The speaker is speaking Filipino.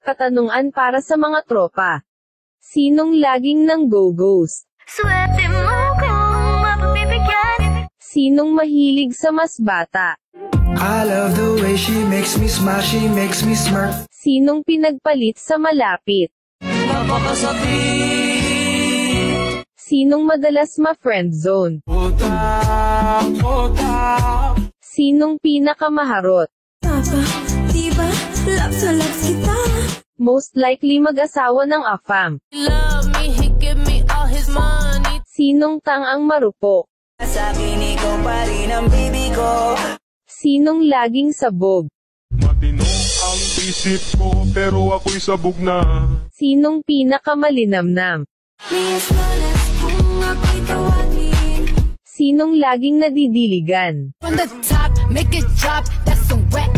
katanungan para sa mga tropa. Sinong laging nang go-ghost? Swerte mo kung mapapibigyan. Sinong mahilig sa mas bata? I love the way she makes me smile, she makes me smirk. Sinong pinagpalit sa malapit? Napakasakit. Sinong madalas ma-friendzone? Sinong pinakamaharot? Papa, diba? Loves na loves kita. Most likely mag-asawa ng AFAM. Love me, he give me all his money. Sinong tangang marupok? Sabi ni ko pa rin ang baby ko. Sinong laging sabog? Matino ang isip ko pero ako'y sabog na. Sinong pinakamalinamnam? May asmalas kung ako'y tawagin. Sinong laging nadidiligan? From the top, make it drop, that's some wet